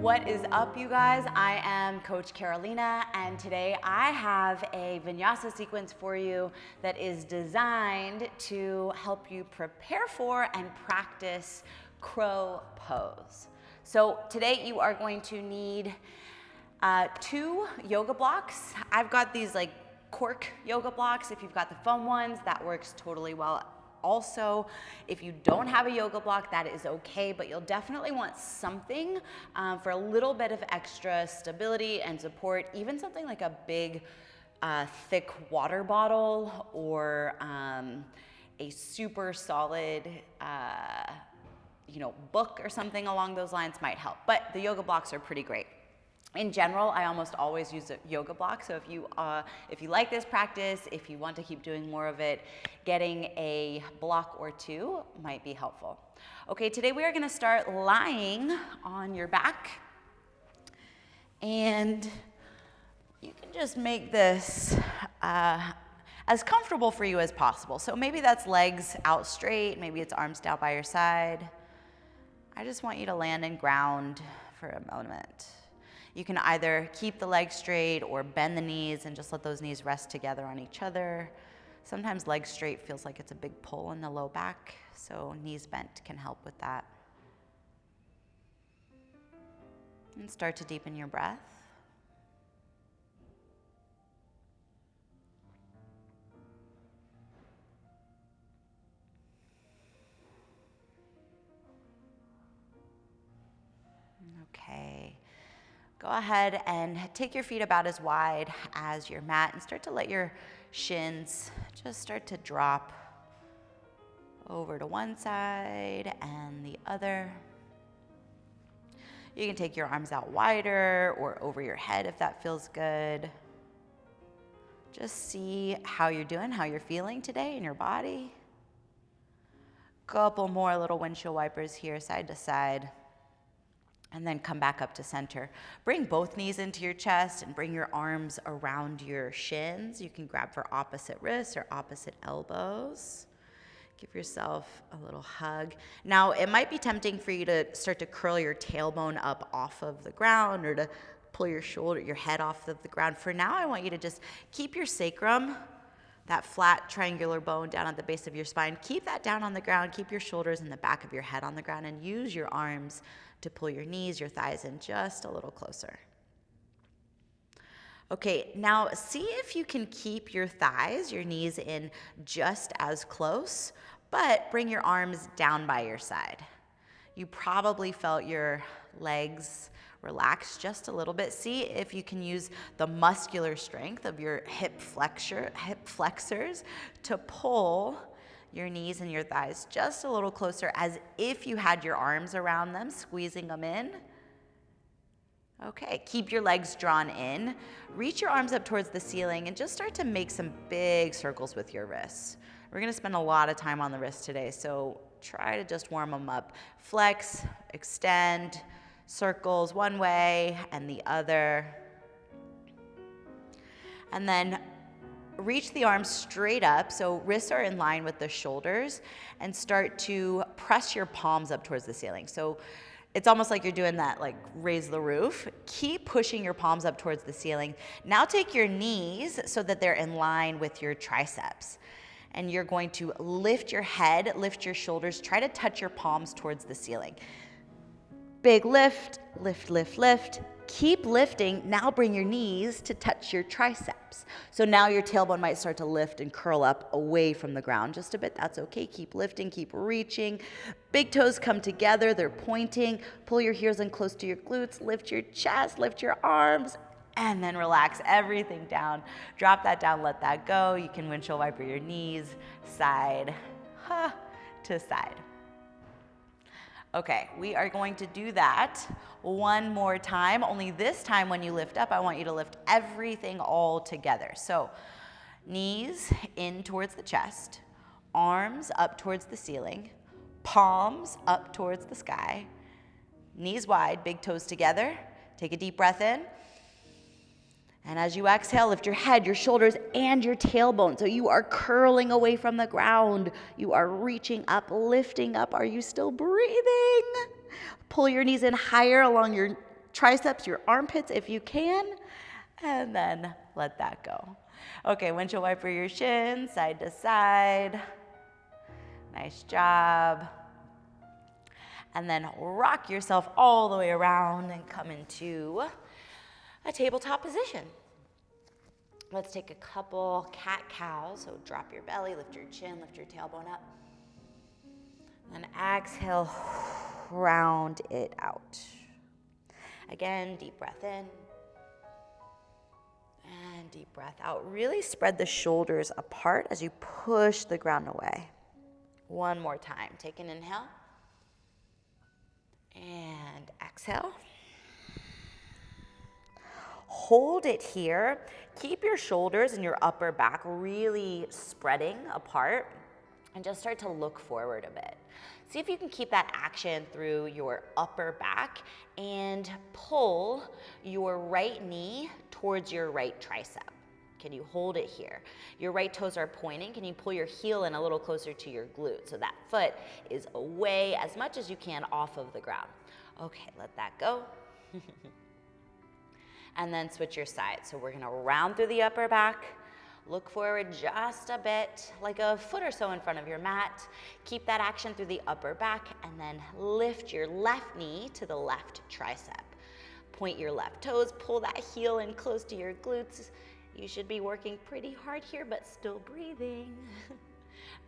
What is up, you guys? I am Coach Carolina, and today I have a Vinyasa sequence for you that is designed to help you prepare for and practice crow pose. So today you are going to need 2 yoga blocks. I've got these like cork yoga blocks. If you've got the foam ones, that works totally well. Also, if you don't have a yoga block, that is okay, but you'll definitely want something for a little bit of extra stability and support, even something like a big, thick water bottle or a super solid, book or something along those lines might help. But the yoga blocks are pretty great. In general, I almost always use a yoga block, so if you like this practice, if you want to keep doing more of it, getting a block or 2 might be helpful. Okay, today we are gonna start lying on your back, and you can just make this as comfortable for you as possible. So maybe that's legs out straight, maybe it's arms down by your side. I just want you to land and ground for a moment. You can either keep the legs straight or bend the knees and just let those knees rest together on each other. Sometimes legs straight feels like it's a big pull in the low back, so knees bent can help with that. And start to deepen your breath. Okay. Go ahead and take your feet about as wide as your mat and start to let your shins just start to drop over to one side and the other. You can take your arms out wider or over your head if that feels good. Just see how you're doing, how you're feeling today in your body. Couple more little windshield wipers here, side to side. And then come back up to center. Bring both knees into your chest and bring your arms around your shins. You can grab for opposite wrists or opposite elbows. Give yourself a little hug. Now, it might be tempting for you to start to curl your tailbone up off of the ground or to pull your head off of the ground. For now, I want you to just keep your sacrum, that flat triangular bone down at the base of your spine. Keep that down on the ground. Keep your shoulders and the back of your head on the ground and use your arms to pull your knees, your thighs in just a little closer. Okay, now see if you can keep your thighs, your knees in just as close, but bring your arms down by your side. You probably felt your legs relax just a little bit. See if you can use the muscular strength of your hip flexors to pull your knees and your thighs just a little closer as if you had your arms around them, squeezing them in. Okay, keep your legs drawn in. Reach your arms up towards the ceiling and just start to make some big circles with your wrists. We're gonna spend a lot of time on the wrists today, so try to just warm them up. Flex, extend, circles one way and the other. And then reach the arms straight up, so wrists are in line with the shoulders, and start to press your palms up towards the ceiling. So it's almost like you're doing that, like raise the roof. Keep pushing your palms up towards the ceiling. Now take your knees so that they're in line with your triceps. And you're going to lift your head, lift your shoulders, try to touch your palms towards the ceiling. Big lift, lift, lift, lift. Keep lifting. Now bring your knees to touch your triceps. So now your tailbone might start to lift and curl up away from the ground just a bit. That's okay. Keep lifting, keep reaching. Big toes come together. They're pointing. Pull your heels in close to your glutes. Lift your chest, lift your arms, and then relax everything down. Drop that down, let that go. You can windshield wiper your knees side to side. Okay, we are going to do that one more time, only this time when you lift up, I want you to lift everything all together. So knees in towards the chest, arms up towards the ceiling, palms up towards the sky, knees wide, big toes together. Take a deep breath in. And as you exhale, lift your head, your shoulders, and your tailbone. So you are curling away from the ground. You are reaching up, lifting up. Are you still breathing? Pull your knees in higher along your triceps, your armpits if you can, and then let that go. Okay, windshield wiper your shins, side to side. Nice job. And then rock yourself all the way around and come into a tabletop position. Let's take a couple cat-cows. So drop your belly, lift your chin, lift your tailbone up. And exhale, round it out. Again, deep breath in. And deep breath out. Really spread the shoulders apart as you push the ground away. One more time. Take an inhale. And exhale. Hold it here. Keep your shoulders and your upper back really spreading apart and just start to look forward a bit. See if you can keep that action through your upper back and pull your right knee towards your right tricep. Can you hold it here? Your right toes are pointing. Can you pull your heel in a little closer to your glute so that foot is away as much as you can off of the ground? Okay, let that go. And then switch your side. So we're gonna round through the upper back, look forward just a bit, like a foot or so in front of your mat. Keep that action through the upper back and then lift your left knee to the left tricep. Point your left toes, pull that heel in close to your glutes. You should be working pretty hard here, but still breathing.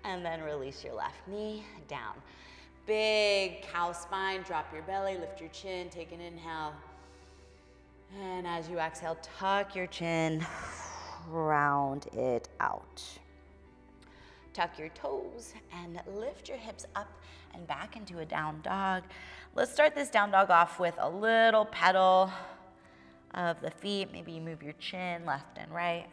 And then release your left knee down. Big cow spine, drop your belly, lift your chin, take an inhale. And as you exhale, tuck your chin, round it out. Tuck your toes and lift your hips up and back into a down dog. Let's start this down dog off with a little pedal of the feet. Maybe you move your chin left and right.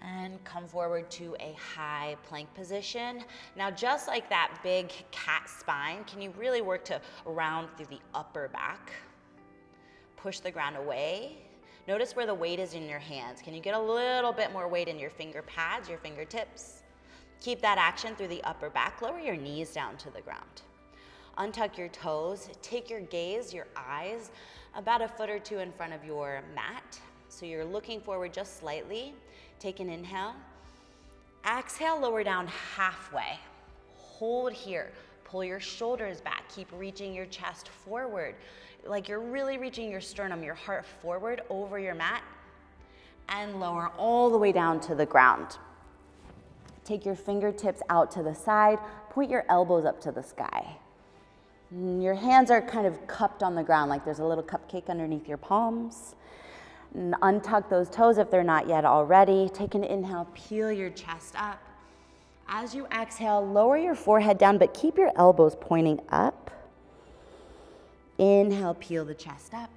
And come forward to a high plank position. Now, just like that big cat spine, can you really work to round through the upper back? Push the ground away. Notice where the weight is in your hands. Can you get a little bit more weight in your finger pads, your fingertips? Keep that action through the upper back. Lower your knees down to the ground. Untuck your toes. Take your gaze, your eyes, about a foot or two in front of your mat. So you're looking forward just slightly. Take an inhale. Exhale, lower down halfway. Hold here. Pull your shoulders back. Keep reaching your chest forward. Like you're really reaching your sternum, your heart forward over your mat. And lower all the way down to the ground. Take your fingertips out to the side. Point your elbows up to the sky. Your hands are kind of cupped on the ground, like there's a little cupcake underneath your palms. Untuck those toes if they're not yet already. Take an inhale, peel your chest up. As you exhale, lower your forehead down, but keep your elbows pointing up. Inhale, peel the chest up.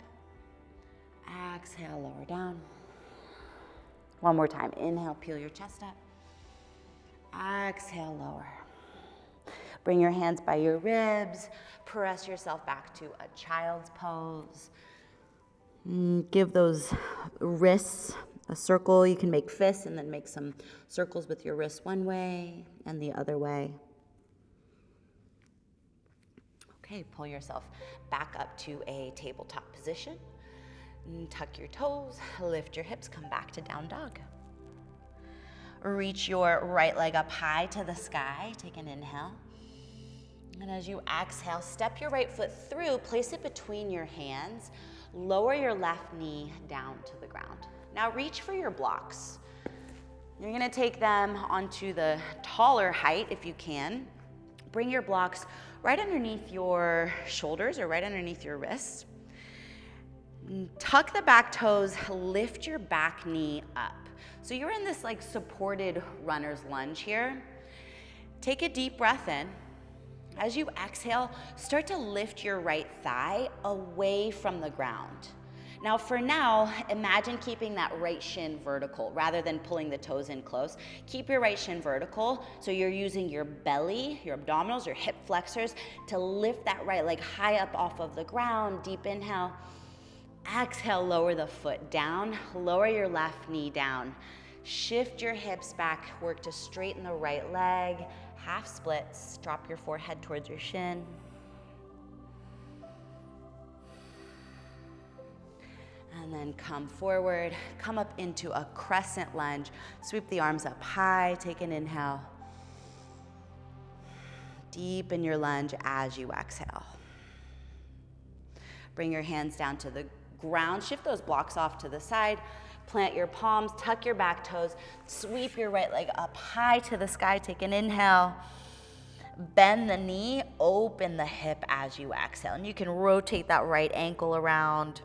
Exhale, lower down. One more time. Inhale, peel your chest up. Exhale, lower. Bring your hands by your ribs. Press yourself back to a child's pose. Give those wrists a circle. You can make fists and then make some circles with your wrists one way and the other way. Okay, pull yourself back up to a tabletop position. Tuck your toes, lift your hips, come back to down dog. Reach your right leg up high to the sky. Take an inhale. And as you exhale, step your right foot through, place it between your hands. Lower your left knee down to the ground. Now reach for your blocks. You're gonna take them onto the taller height if you can. Bring your blocks right underneath your shoulders or right underneath your wrists. Tuck the back toes, lift your back knee up. So you're in this like supported runner's lunge here. Take a deep breath in. As you exhale, start to lift your right thigh away from the ground. Now for now, imagine keeping that right shin vertical rather than pulling the toes in close. Keep your right shin vertical so you're using your belly, your abdominals, your hip flexors to lift that right leg high up off of the ground. Deep inhale. Exhale, lower the foot down. Lower your left knee down. Shift your hips back. Work to straighten the right leg. Half splits, drop your forehead towards your shin. And then come forward, come up into a crescent lunge. Sweep the arms up high, take an inhale. Deepen your lunge as you exhale. Bring your hands down to the ground. Shift those blocks off to the side. Plant your palms, tuck your back toes. Sweep your right leg up high to the sky. Take an inhale. Bend the knee, open the hip as you exhale. And you can rotate that right ankle around.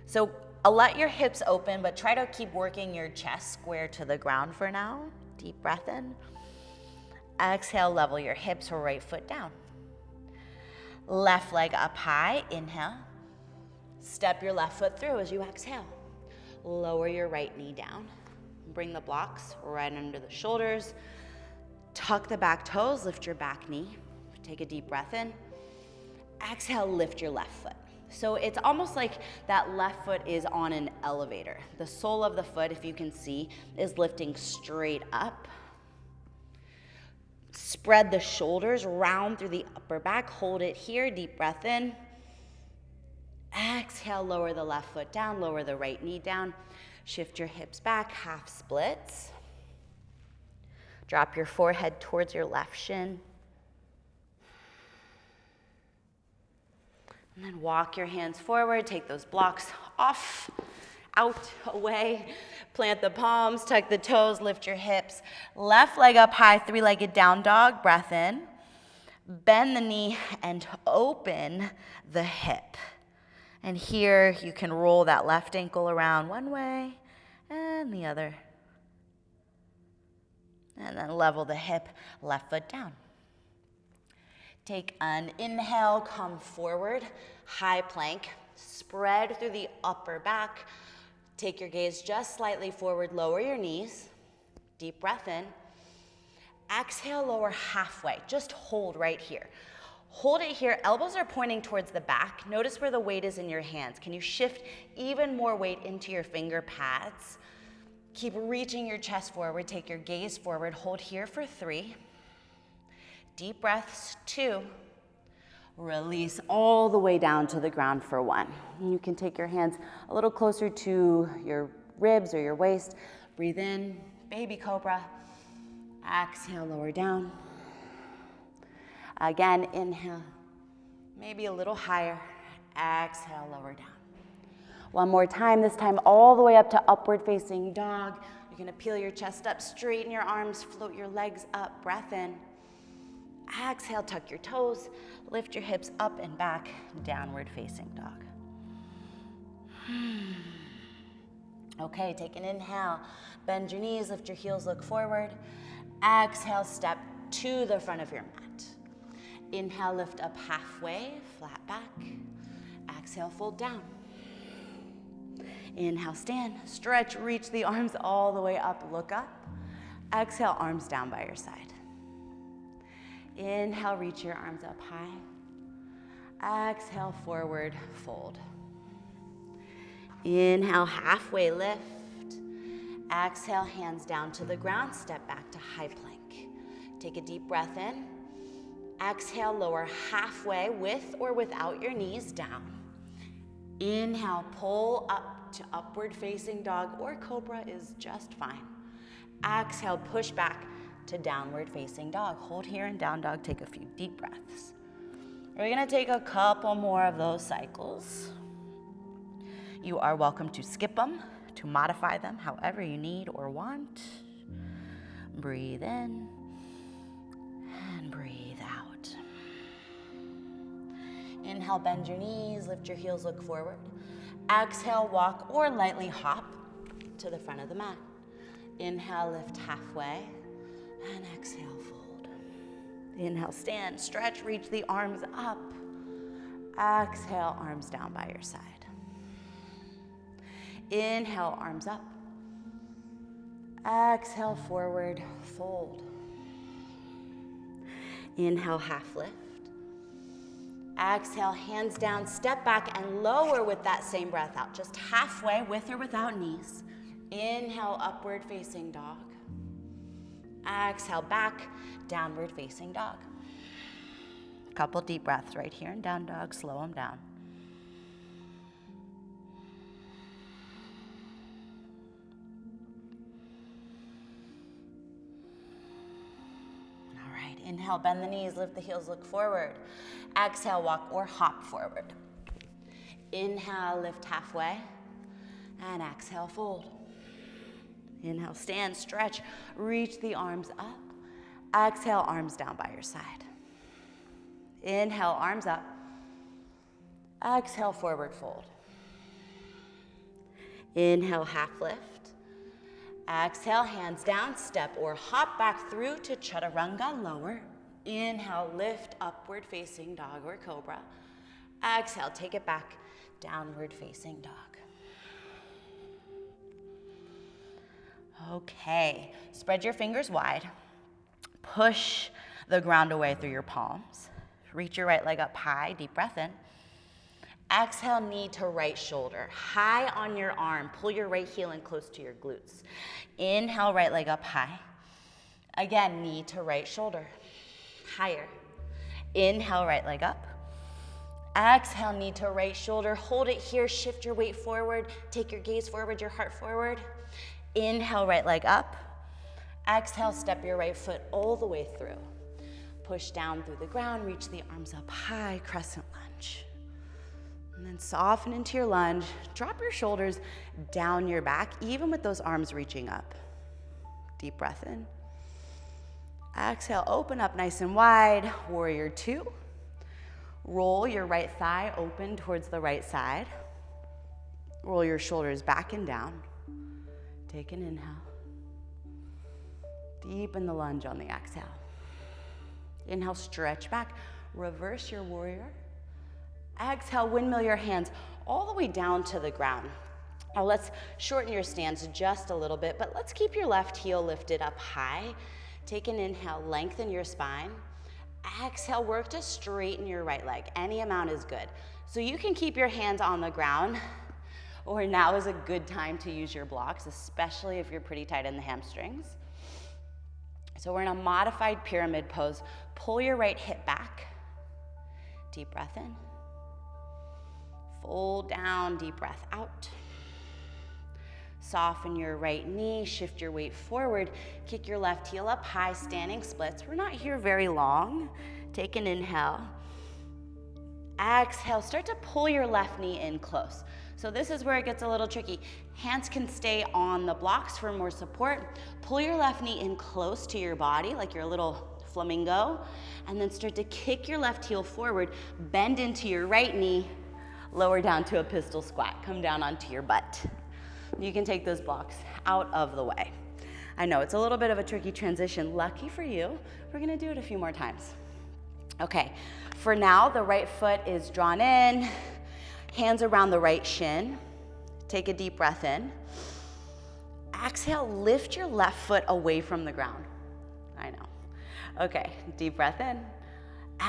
So let your hips open, but try to keep working your chest square to the ground for now. Deep breath in. Exhale, level your hips, right foot down. Left leg up high, inhale. Step your left foot through as you exhale. Lower your right knee down. Bring the blocks right under the shoulders. Tuck the back toes, lift your back knee. Take a deep breath in. Exhale, lift your left foot. So it's almost like that left foot is on an elevator. The sole of the foot, if you can see, is lifting straight up. Spread the shoulders, round through the upper back. Hold it here, deep breath in. Exhale, lower the left foot down, lower the right knee down. Shift your hips back, half splits. Drop your forehead towards your left shin. And then walk your hands forward, take those blocks off, out, away. Plant the palms, tuck the toes, lift your hips. Left leg up high, three-legged down dog, breath in. Bend the knee and open the hip. And here you can roll that left ankle around one way and the other. And then level the hip, left foot down. Take an inhale, come forward, high plank, spread through the upper back. Take your gaze just slightly forward, lower your knees. Deep breath in. Exhale, lower halfway. Just hold right here. Hold it here. Elbows are pointing towards the back. Notice where the weight is in your hands. Can you shift even more weight into your finger pads? Keep reaching your chest forward. Take your gaze forward. Hold here for 3. Deep breaths, 2. Release all the way down to the ground for 1. And you can take your hands a little closer to your ribs or your waist. Breathe in, baby cobra. Exhale, lower down. Again, inhale, maybe a little higher. Exhale, lower down. One more time, this time all the way up to upward facing dog. You're gonna peel your chest up, straighten your arms, float your legs up, breath in. Exhale, tuck your toes, lift your hips up and back, downward facing dog. Okay, take an inhale, bend your knees, lift your heels, look forward. Exhale, step to the front of your mat. Inhale, lift up halfway, flat back. Exhale, fold down. Inhale, stand, stretch, reach the arms all the way up, look up. Exhale, arms down by your side. Inhale, reach your arms up high. Exhale, forward, fold. Inhale, halfway lift. Exhale, hands down to the ground, step back to high plank. Take a deep breath in. Exhale, lower halfway with or without your knees down. Inhale, pull up to upward facing dog or cobra is just fine. Exhale, push back to downward facing dog. Hold here in down dog, take a few deep breaths. We're gonna take a couple more of those cycles. You are welcome to skip them, to modify them however you need or want. Breathe in and breathe out. Inhale, bend your knees, lift your heels, look forward. Exhale, walk or lightly hop to the front of the mat. Inhale, lift halfway, and exhale, fold. Inhale, stand, stretch, reach the arms up. Exhale, arms down by your side. Inhale, arms up. Exhale, forward, fold. Inhale, half lift. Exhale, hands down, step back and lower with that same breath out. Just halfway, with or without knees. Inhale, upward facing dog. Exhale, back, downward facing dog. Couple deep breaths right here in down dog, slow them down. Inhale, bend the knees, lift the heels, look forward. Exhale, walk or hop forward. Inhale, lift halfway. And exhale, fold. Inhale, stand, stretch, reach the arms up. Exhale, arms down by your side. Inhale, arms up. Exhale, forward fold. Inhale, half lift. Exhale, hands down, step or hop back through to chaturanga, lower. Inhale, lift, upward facing dog or cobra. Exhale, take it back, downward facing dog. Okay, spread your fingers wide. Push the ground away through your palms. Reach your right leg up high, deep breath in. Exhale, knee to right shoulder, high on your arm. Pull your right heel in close to your glutes. Inhale, right leg up high. Again, knee to right shoulder, higher. Inhale, right leg up. Exhale, knee to right shoulder. Hold it here, shift your weight forward. Take your gaze forward, your heart forward. Inhale, right leg up. Exhale, step your right foot all the way through. Push down through the ground, reach the arms up high, crescent lunge. And then soften into your lunge. Drop your shoulders down your back, even with those arms reaching up. Deep breath in. Exhale, open up nice and wide. Warrior two. Roll your right thigh open towards the right side. Roll your shoulders back and down. Take an inhale. Deepen the lunge on the exhale. Inhale, stretch back. Reverse your warrior. Exhale, windmill your hands all the way down to the ground. Now let's shorten your stance just a little bit, but let's keep your left heel lifted up high. Take an inhale, lengthen your spine. Exhale, work to straighten your right leg. Any amount is good. So you can keep your hands on the ground, or now is a good time to use your blocks, especially if you're pretty tight in the hamstrings. So we're in a modified pyramid pose. Pull your right hip back. Deep breath in. Fold down, deep breath out. Soften your right knee, shift your weight forward. Kick your left heel up high, standing splits. We're not here very long. Take an inhale. Exhale, start to pull your left knee in close. So this is where it gets a little tricky. Hands can stay on the blocks for more support. Pull your left knee in close to your body, like your little flamingo, and then start to kick your left heel forward, bend into your right knee, lower down to a pistol squat. Come down onto your butt. You can take those blocks out of the way. I know it's a little bit of a tricky transition. Lucky for you, we're gonna do it a few more times. Okay, for now, the right foot is drawn in, hands around the right shin. Take a deep breath in. Exhale, lift your left foot away from the ground. I know. Okay, deep breath in.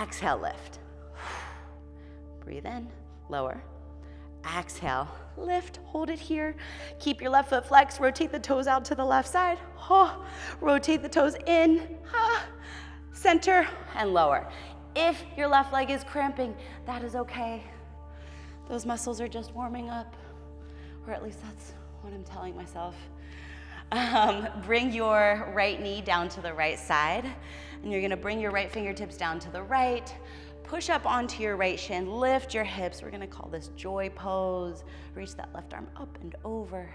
Exhale, lift. Breathe in, lower. Exhale, lift, hold it here. Keep your left foot flexed, rotate the toes out to the left side. Oh, rotate the toes in, center, and lower. If your left leg is cramping, that is okay. Those muscles are just warming up, or at least that's what I'm telling myself. Bring your right knee down to the right side, and you're gonna bring your right fingertips down to the right. Push up onto your right shin, lift your hips. We're gonna call this joy pose. Reach that left arm up and over.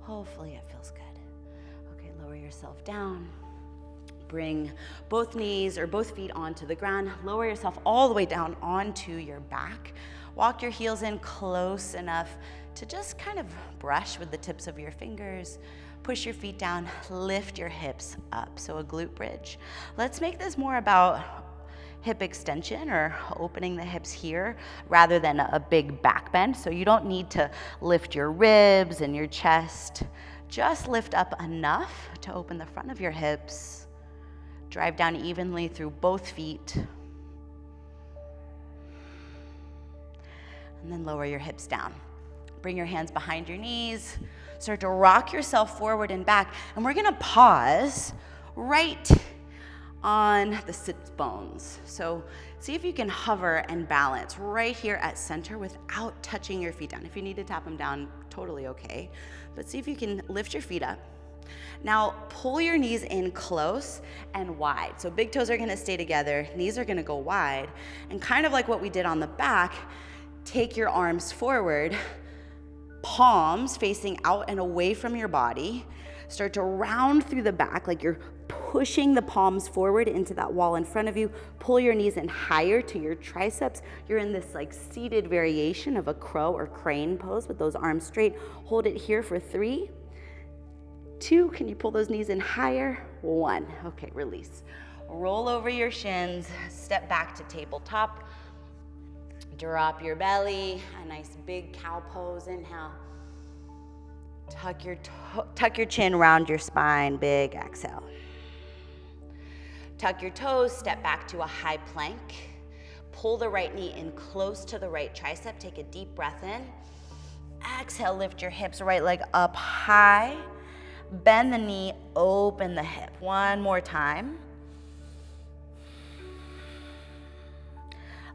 Hopefully it feels good. Okay, lower yourself down. Bring both knees or both feet onto the ground. Lower yourself all the way down onto your back. Walk your heels in close enough to just kind of brush with the tips of your fingers. Push your feet down, lift your hips up. So a glute bridge. Let's make this more about hip extension or opening the hips here rather than a big back bend. So you don't need to lift your ribs and your chest. Just lift up enough to open the front of your hips. Drive down evenly through both feet. And then lower your hips down. Bring your hands behind your knees. Start to rock yourself forward and back. And we're gonna pause right on the sit bones. So see if you can hover and balance right here at center without touching your feet down. If you need to tap them down, totally okay. But see if you can lift your feet up, Now pull your knees in close and wide. So big toes are gonna stay together, knees are gonna go wide, and kind of like what we did on the back, take your arms forward, palms facing out and away from your body. Start to round through the back like you're pushing the palms forward into that wall in front of you. Pull your knees in higher to your triceps. You're in this like seated variation of a crow or crane pose with those arms straight. Hold it here for 3, 2, can you pull those knees in higher? 1, okay, release. Roll over your shins, step back to tabletop. Drop your belly, a nice big cow pose, inhale. Tuck your chin, round your spine, big exhale. Tuck your toes, step back to a high plank. Pull the right knee in close to the right tricep, take a deep breath in. Exhale, lift your hips, right leg up high. Bend the knee, open the hip. One more time.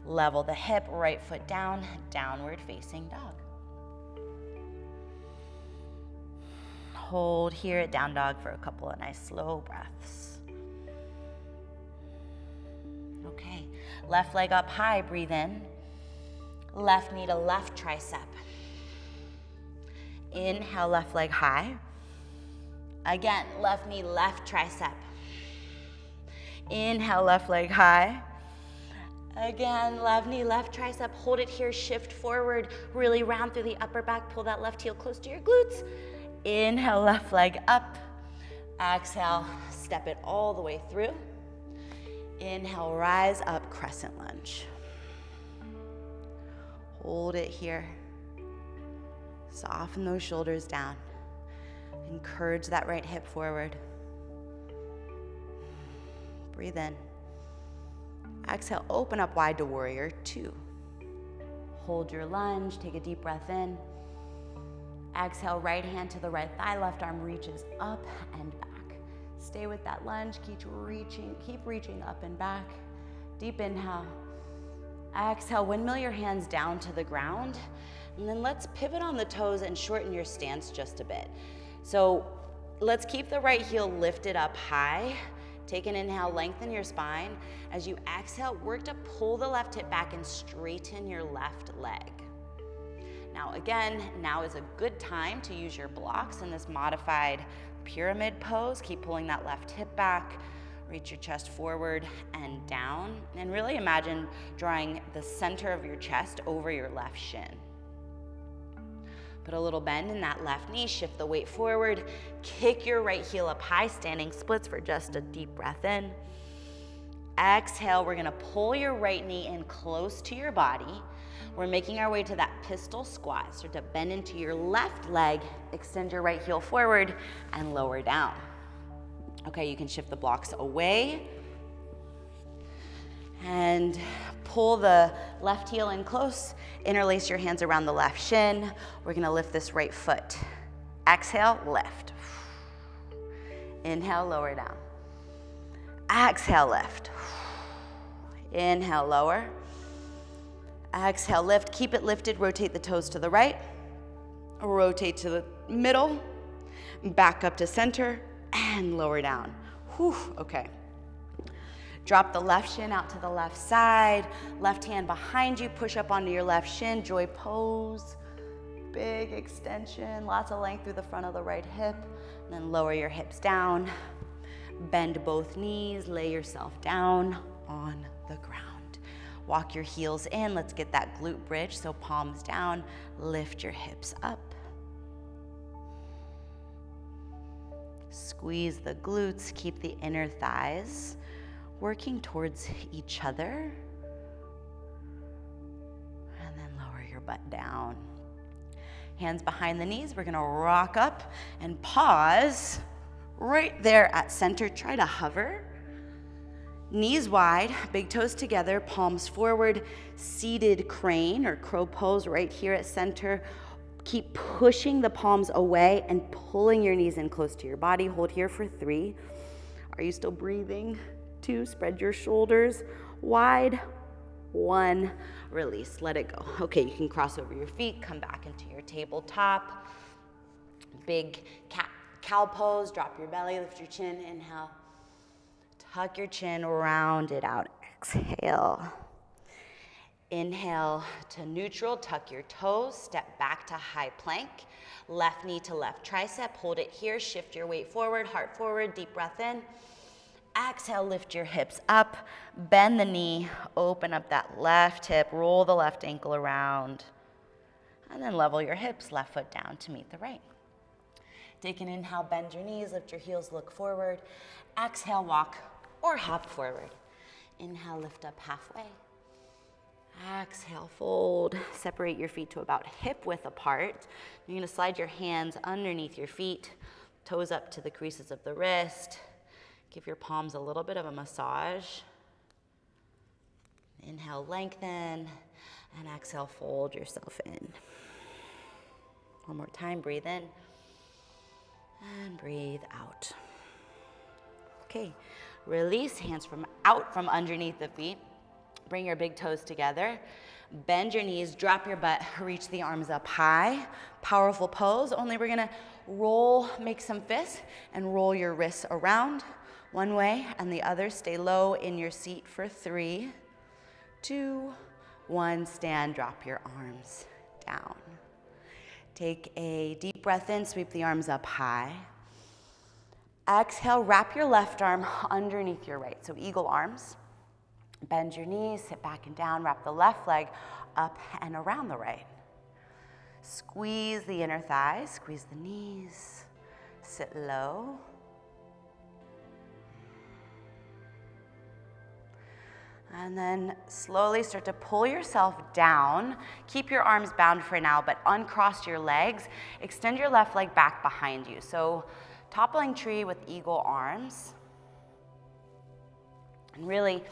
Level the hip, right foot down, downward facing dog. Hold here at down dog for a couple of nice slow breaths. Okay, left leg up high, breathe in. Left knee to left tricep. Inhale, left leg high. Again, left knee, left tricep. Inhale, left leg high. Again, left knee, left tricep. Hold it here, shift forward, really round through the upper back. Pull that left heel close to your glutes. Inhale, left leg up. Exhale, step it all the way through. Inhale, rise up, crescent lunge. Hold it here. Soften those shoulders down. Encourage that right hip forward. Breathe in. Exhale, open up wide to warrior 2. Hold your lunge, take a deep breath in. Exhale, right hand to the right thigh, left arm reaches up and back. Stay with that lunge, keep reaching up and back. Deep inhale. Exhale, windmill your hands down to the ground. And then let's pivot on the toes and shorten your stance just a bit. So let's keep the right heel lifted up high. Take an inhale, lengthen your spine. As you exhale, work to pull the left hip back and straighten your left leg. Now again, now is a good time to use your blocks in this modified pyramid pose. Keep pulling that left hip back, reach your chest forward and down, and really imagine drawing the center of your chest over your left shin. Put a little bend in that left knee, shift the weight forward, kick your right heel up high, standing splits for just a deep breath in. Exhale, we're gonna pull your right knee in close to your body. We're making our way to that pistol squat. Start to bend into your left leg, extend your right heel forward, and lower down. Okay, you can shift the blocks away and pull the left heel in close, interlace your hands around the left shin. We're gonna lift this right foot. Exhale, lift. Inhale, lower down. Exhale, lift. Inhale, lower. Exhale, lift. Keep it lifted. Rotate the toes to the right. Rotate to the middle. Back up to center and lower down. Whew, okay. Drop the left shin out to the left side. Left hand behind you. Push up onto your left shin. Joy pose. Big extension. Lots of length through the front of the right hip. And then lower your hips down. Bend both knees. Lay yourself down on the ground. Walk your heels in. Let's get that glute bridge. So palms down. Lift your hips up. Squeeze the glutes. Keep the inner thighs working towards each other. And then lower your butt down. Hands behind the knees. We're gonna rock up and pause right there at center. Try to hover. Knees wide, big toes together, palms forward, seated crane or crow pose right here at center. Keep pushing the palms away and pulling your knees in close to your body. Hold here for 3. Are you still breathing? 2, spread your shoulders wide. 1, release, let it go. Okay, you can cross over your feet, come back into your tabletop. Big Cow pose, drop your belly, lift your chin, inhale. Tuck your chin, round it out, exhale. Inhale to neutral, tuck your toes, step back to high plank. Left knee to left tricep, hold it here, shift your weight forward, heart forward, deep breath in. Exhale, lift your hips up, bend the knee, open up that left hip, roll the left ankle around, and then level your hips, left foot down to meet the right. Take an inhale, bend your knees, lift your heels, look forward. Exhale, walk or hop forward. Inhale, lift up halfway. Exhale, fold. Separate your feet to about hip width apart. You're gonna slide your hands underneath your feet, toes up to the creases of the wrist. Give your palms a little bit of a massage. Inhale, lengthen, and exhale, fold yourself in. One more time, breathe in, and breathe out. Okay, release, hands out from underneath the feet. Bring your big toes together. Bend your knees, drop your butt, reach the arms up high. Powerful pose, only we're gonna roll, make some fists, and roll your wrists around one way and the other. Stay low in your seat for 3, 2, 1. Stand, drop your arms down. Take a deep breath in, sweep the arms up high. Exhale, wrap your left arm underneath your right. So eagle arms. Bend your knees, sit back and down, wrap the left leg up and around the right. Squeeze the inner thighs, squeeze the knees, sit low. And then slowly start to pull yourself down. Keep your arms bound for now, but uncross your legs. Extend your left leg back behind you. So toppling tree with eagle arms. And really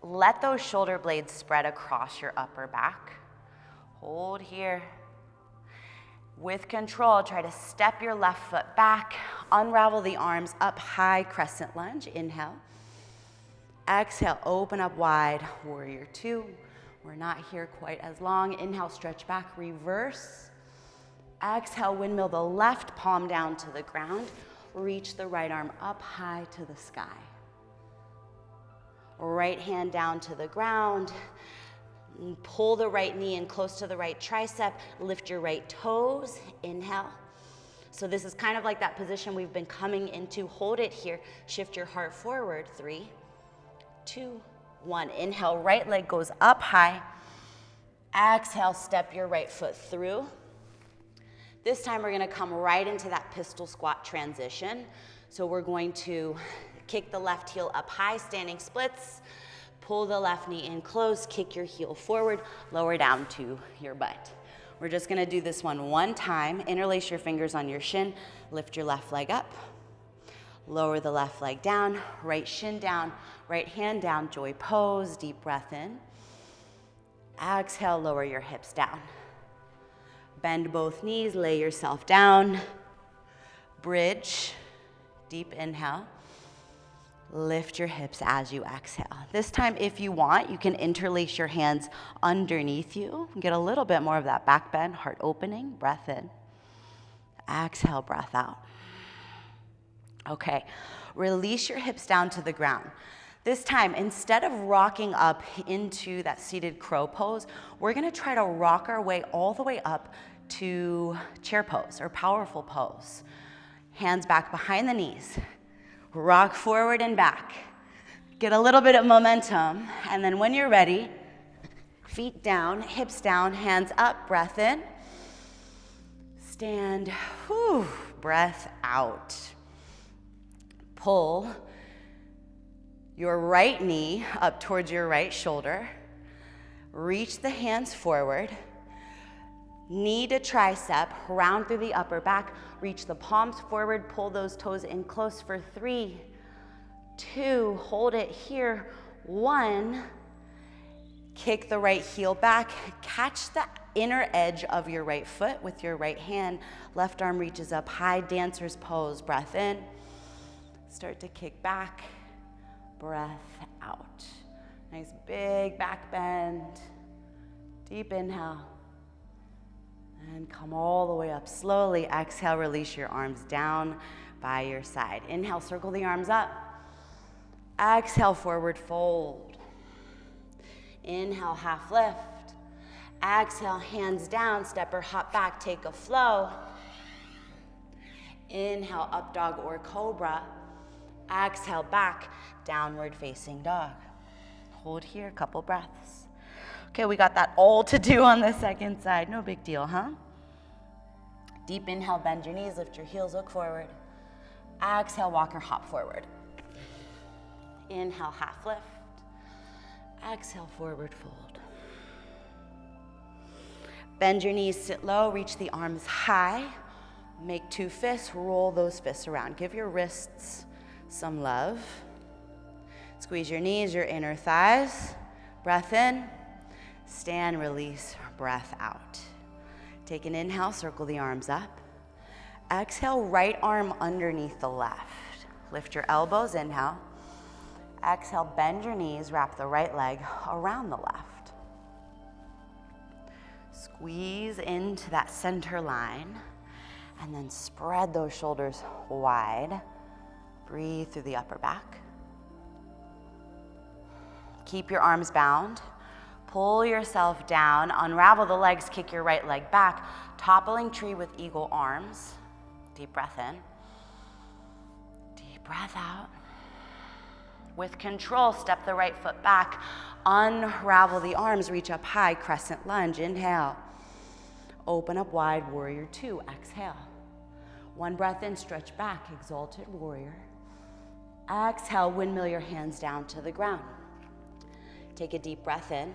let those shoulder blades spread across your upper back. Hold here. With control, try to step your left foot back. Unravel the arms up high, crescent lunge. Inhale. Exhale, open up wide, warrior 2. We're not here quite as long. Inhale, stretch back, reverse. Exhale, windmill the left palm down to the ground. Reach the right arm up high to the sky. Right hand down to the ground. Pull the right knee in close to the right tricep. Lift your right toes. Inhale. So this is kind of like that position we've been coming into. Hold it here. Shift your heart forward. 3, 2, 1. Inhale, right leg goes up high. Exhale, step your right foot through. This time we're gonna come right into that pistol squat transition. So we're going to kick the left heel up high, standing splits. Pull the left knee in close, kick your heel forward, lower down to your butt. We're just gonna do this one time. Interlace your fingers on your shin, lift your left leg up. Lower the left leg down, right shin down, right hand down, joy pose, deep breath in. Exhale, lower your hips down. Bend both knees, lay yourself down. Bridge, deep inhale. Lift your hips as you exhale. This time, if you want, you can interlace your hands underneath you. Get a little bit more of that back bend, heart opening, breath in. Exhale, breath out. Okay, release your hips down to the ground. This time, instead of rocking up into that seated crow pose, we're gonna try to rock our way all the way up to chair pose or powerful pose. Hands back behind the knees. Rock forward and back. Get a little bit of momentum, and then when you're ready, feet down, hips down, hands up, breath in. Stand, whew, breath out. Pull your right knee up towards your right shoulder. Reach the hands forward. Knee to tricep, round through the upper back. Reach the palms forward, pull those toes in close for 3, 2, hold it here, 1. Kick the right heel back. Catch the inner edge of your right foot with your right hand. Left arm reaches up high, dancer's pose. Breath in. Start to kick back. Breath out. Nice big back bend. Deep inhale. And come all the way up slowly. Exhale, release your arms down by your side. Inhale, circle the arms up. Exhale, forward fold. Inhale, half lift. Exhale, hands down, step or hop back, take a flow. Inhale, up dog or cobra. Exhale, back, downward facing dog. Hold here, a couple breaths. Okay, we got that all to do on the second side. No big deal, huh? Deep inhale, bend your knees, lift your heels, look forward. Exhale, walk or hop forward. Inhale, half lift. Exhale, forward fold. Bend your knees, sit low, reach the arms high. Make two fists, roll those fists around. Give your wrists some love. Squeeze your knees, your inner thighs. Breath in, stand, release, breath out. Take an inhale, circle the arms up. Exhale, right arm underneath the left. Lift your elbows, inhale. Exhale, bend your knees, wrap the right leg around the left. Squeeze into that center line, and then spread those shoulders wide. Breathe through the upper back. Keep your arms bound. Pull yourself down, unravel the legs, kick your right leg back, toppling tree with eagle arms. Deep breath in. Deep breath out. With control, step the right foot back, unravel the arms, reach up high, crescent lunge, inhale. Open up wide, warrior two, exhale. One breath in, stretch back, exalted warrior. Exhale, windmill your hands down to the ground. Take a deep breath in.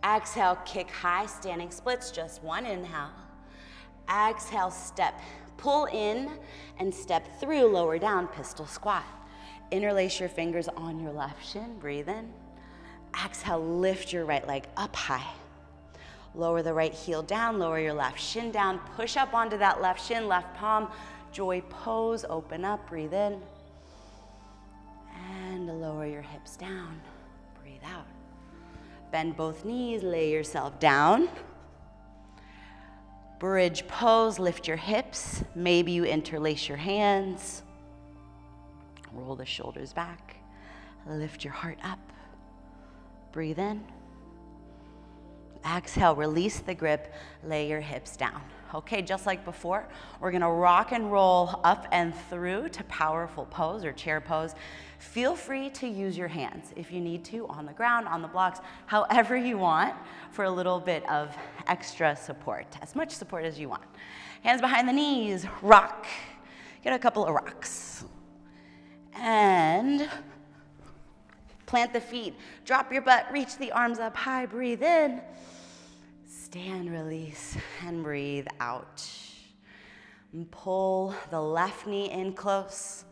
Exhale, kick high, standing splits, just one inhale. Exhale, step, pull in and step through, lower down, pistol squat. Interlace your fingers on your left shin, breathe in. Exhale, lift your right leg up high. Lower the right heel down, lower your left shin down, push up onto that left shin, left palm, joy pose, open up, breathe in. And lower your hips down, breathe out. Bend both knees, lay yourself down. Bridge pose, lift your hips. Maybe you interlace your hands. Roll the shoulders back. Lift your heart up. Breathe in. Exhale, release the grip, lay your hips down. Okay, just like before, we're gonna rock and roll up and through to powerful pose or chair pose. Feel free to use your hands if you need to, on the ground, on the blocks, however you want, for a little bit of extra support, as much support as you want. Hands behind the knees, rock. Get a couple of rocks. And plant the feet, drop your butt, reach the arms up high, breathe in. Stand, release, and breathe out. And pull the left knee in close.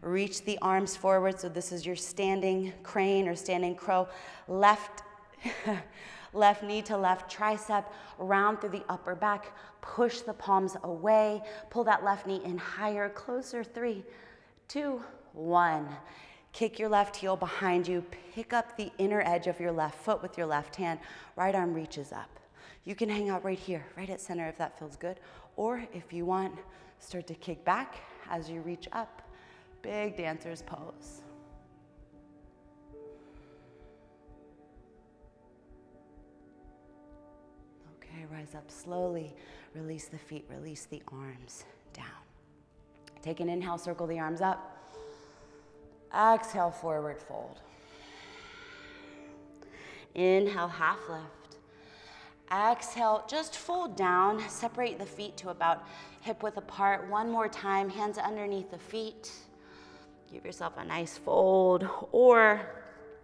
Reach the arms forward, so this is your standing crane or standing crow. Left knee to left tricep, round through the upper back. Push the palms away. Pull that left knee in higher, closer. 3, 2, 1. Kick your left heel behind you. Pick up the inner edge of your left foot with your left hand. Right arm reaches up. You can hang out right here, right at center if that feels good. Or if you want, start to kick back as you reach up. Big dancer's pose. Okay, rise up slowly. Release the feet, release the arms down. Take an inhale, circle the arms up. Exhale, forward fold. Inhale, half lift. Exhale, just fold down. Separate the feet to about hip width apart. One more time, hands underneath the feet. Give yourself a nice fold, or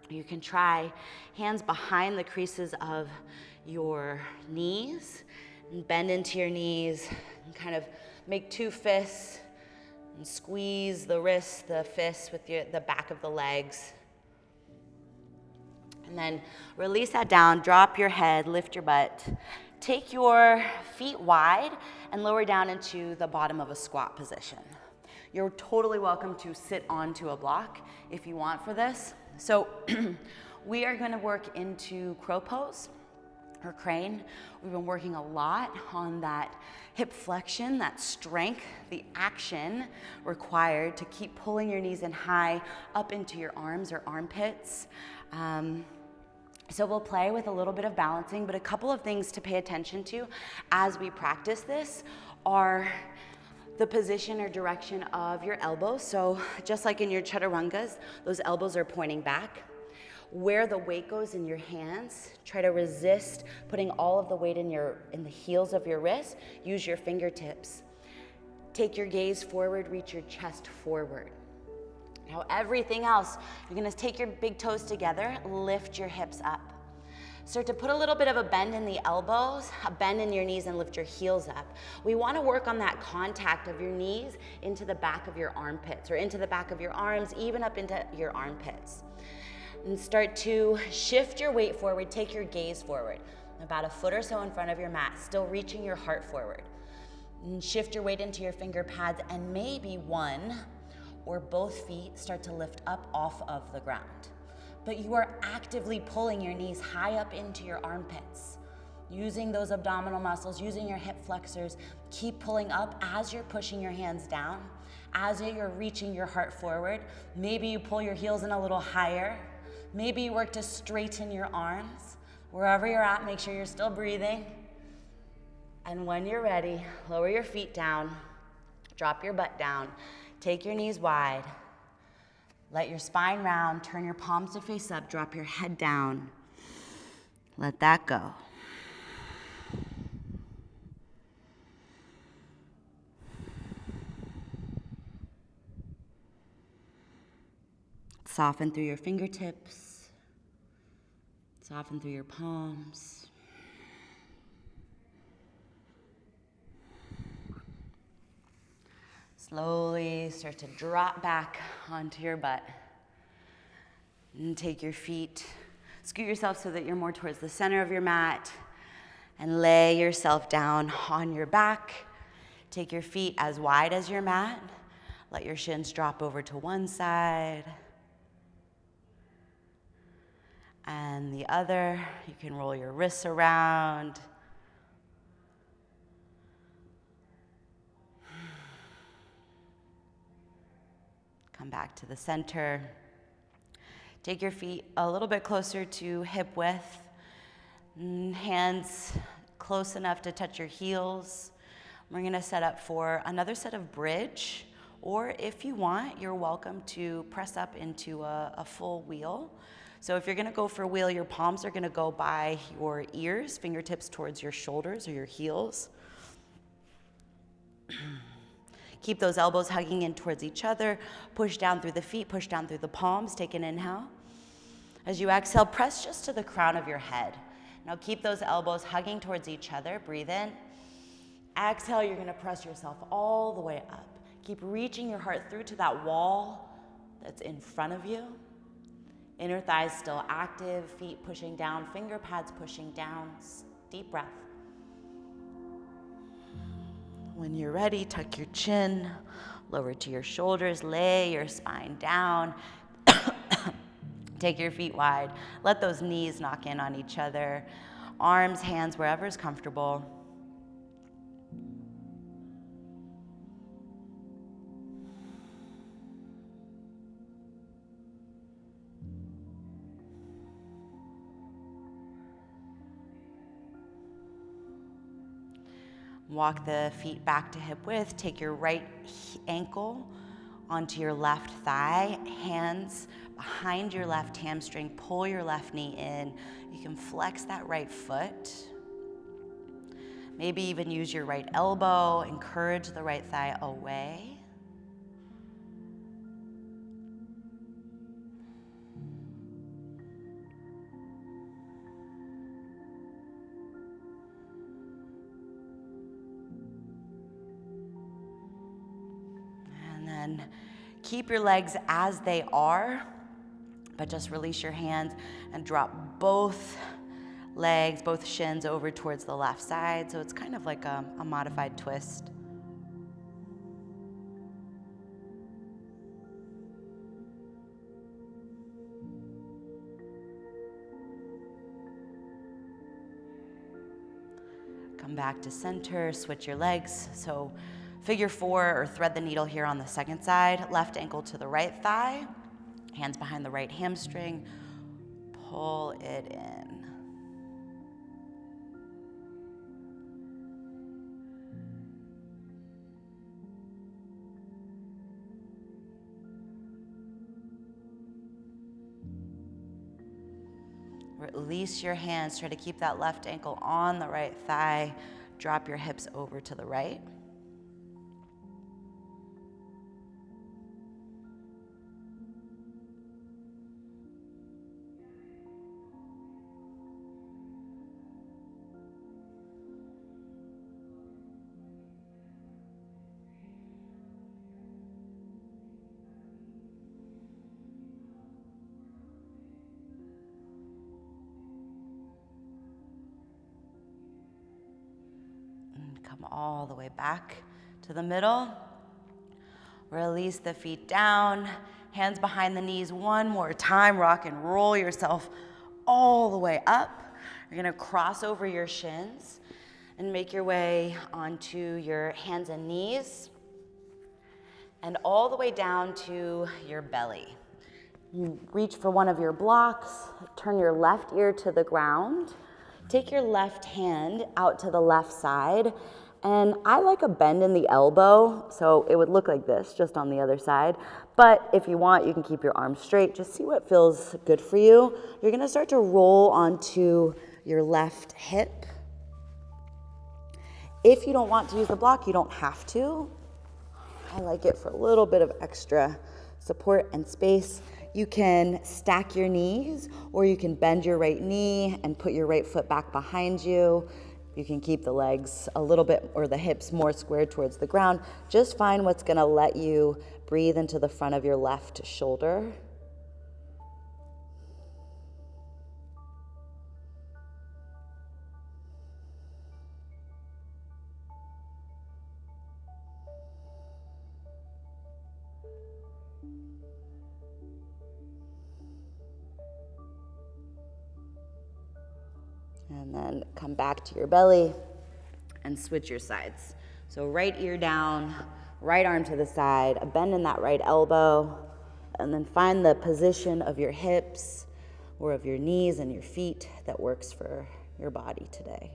you can try hands behind the creases of your knees, and bend into your knees, and kind of make two fists, and squeeze the wrists, the fists with the back of the legs. And then release that down, drop your head, lift your butt. Take your feet wide and lower down into the bottom of a squat position. You're totally welcome to sit onto a block if you want for this. So we are gonna work into crow pose. or crane. We've been working a lot on that hip flexion, that strength, the action required to keep pulling your knees in high up into your arms or armpits. So we'll play with a little bit of balancing, but a couple of things to pay attention to as we practice this are the position or direction of your elbows. So just like in your chaturangas, those elbows are pointing back. Where the weight goes in your hands, try to resist putting all of the weight in the heels of your wrists. Use your fingertips. Take your gaze forward, reach your chest forward. Now everything else, you're gonna take your big toes together, lift your hips up. Start to put a little bit of a bend in the elbows, a bend in your knees, and lift your heels up. We wanna work on that contact of your knees into the back of your armpits, or into the back of your arms, even up into your armpits. And start to shift your weight forward, take your gaze forward, about a foot or so in front of your mat, still reaching your heart forward. And shift your weight into your finger pads, and maybe one or both feet start to lift up off of the ground. But you are actively pulling your knees high up into your armpits. Using those abdominal muscles, using your hip flexors, keep pulling up as you're pushing your hands down, as you're reaching your heart forward. Maybe you pull your heels in a little higher. Maybe you work to straighten your arms. Wherever you're at, make sure you're still breathing. And when you're ready, lower your feet down, drop your butt down, take your knees wide, let your spine round, turn your palms to face up, drop your head down. Let that go. Soften through your fingertips. Soften through your palms. Slowly start to drop back onto your butt. And take your feet, scoot yourself so that you're more towards the center of your mat, and lay yourself down on your back. Take your feet as wide as your mat. Let your shins drop over to one side and the other. You can roll your wrists around. Come back to the center. Take your feet a little bit closer to hip width. Hands close enough to touch your heels. We're gonna set up for another set of bridge, or if you want, you're welcome to press up into a full wheel. So if you're gonna go for a wheel, your palms are gonna go by your ears, fingertips towards your shoulders or your heels. Keep those elbows hugging in towards each other. Push down through the feet, push down through the palms. Take an inhale. As you exhale, press just to the crown of your head. Now keep those elbows hugging towards each other. Breathe in. Exhale, you're gonna press yourself all the way up. Keep reaching your heart through to that wall that's in front of you. Inner thighs still active, feet pushing down, finger pads pushing down. Deep breath. When you're ready, tuck your chin, lower to your shoulders, lay your spine down. Take your feet wide. Let those knees knock in on each other. Arms, hands, wherever is comfortable. Walk the feet back to hip width. Take your right ankle onto your left thigh. Hands behind your left hamstring. Pull your left knee in. You can flex that right foot. Maybe even use your right elbow. Encourage the right thigh away. And keep your legs as they are, but just release your hands and drop both legs, both shins over towards the left side. So it's kind of like a modified twist. Come back to center, switch your legs. So figure 4 or thread the needle here on the second side. Left ankle to the right thigh, hands behind the right hamstring. Pull it in. Release your hands. Try to keep that left ankle on the right thigh. Drop your hips over to the right. Come all the way back to the middle. Release the feet down, hands behind the knees one more time. Rock and roll yourself all the way up. You're gonna cross over your shins and make your way onto your hands and knees and all the way down to your belly. You reach for one of your blocks, turn your left ear to the ground. Take your left hand out to the left side, and I like a bend in the elbow, so it would look like this, just on the other side. But if you want, you can keep your arms straight. Just see what feels good for you. You're gonna start to roll onto your left hip. If you don't want to use the block, you don't have to. I like it for a little bit of extra support and space. You can stack your knees, or you can bend your right knee and put your right foot back behind you. You can keep the legs a little bit, or the hips more squared towards the ground. Just find what's gonna let you breathe into the front of your left shoulder. And then come back to your belly and switch your sides. So right ear down, right arm to the side, a bend in that right elbow, and then find the position of your hips or of your knees and your feet that works for your body today.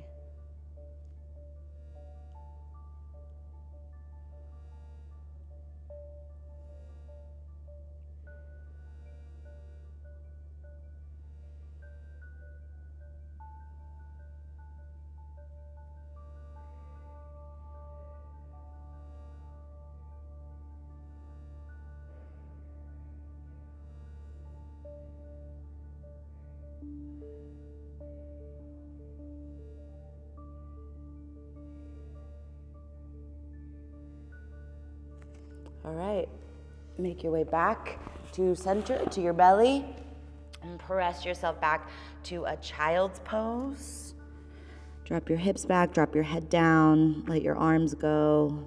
All right, make your way back to center, to your belly, and press yourself back to a child's pose. Drop your hips back, drop your head down, let your arms go.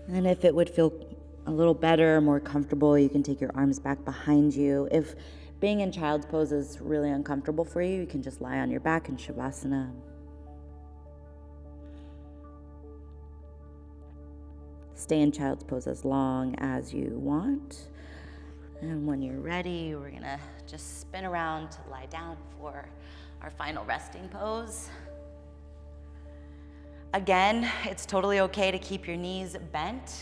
And if it would feel a little better, more comfortable, you can take your arms back behind you. If being in child's pose is really uncomfortable for you, you can just lie on your back in Savasana. Stay in child's pose as long as you want. And when you're ready, we're gonna just spin around to lie down for our final resting pose. Again, it's totally okay to keep your knees bent.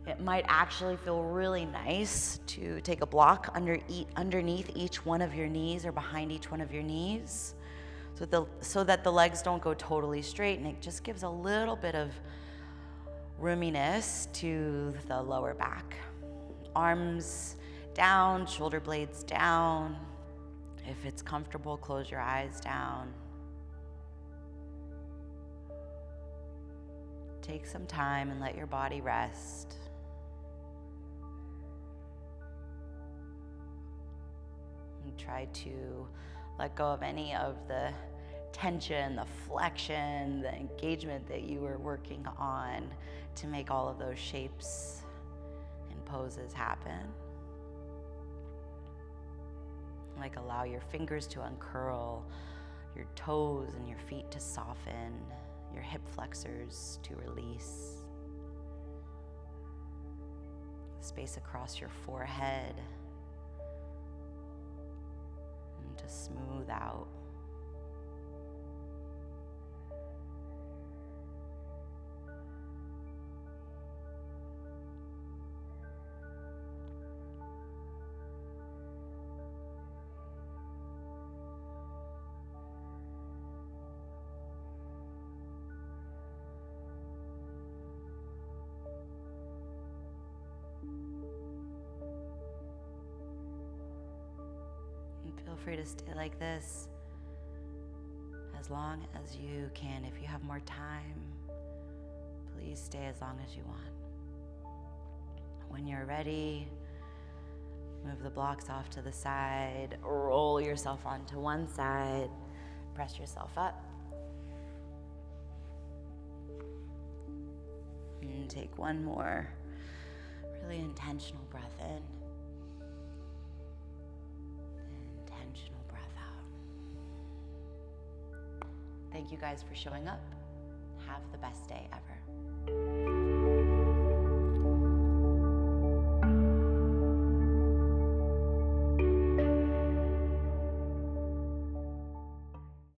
It might actually feel really nice to take a block underneath each one of your knees or behind each one of your knees so that the legs don't go totally straight, and it just gives a little bit of roominess to the lower back. Arms down, shoulder blades down. If it's comfortable, close your eyes down. Take some time and let your body rest. And try to let go of any of the tension, the flexion, the engagement that you were working on to make all of those shapes and poses happen. Like allow your fingers to uncurl, your toes and your feet to soften, your hip flexors to release. Space across your forehead and to smooth out. Feel free to stay like this as long as you can. If you have more time, please stay as long as you want. When you're ready, move the blocks off to the side, roll yourself onto one side, press yourself up, and take one more really intentional breath in. Thank you guys for showing up. Have the best day ever.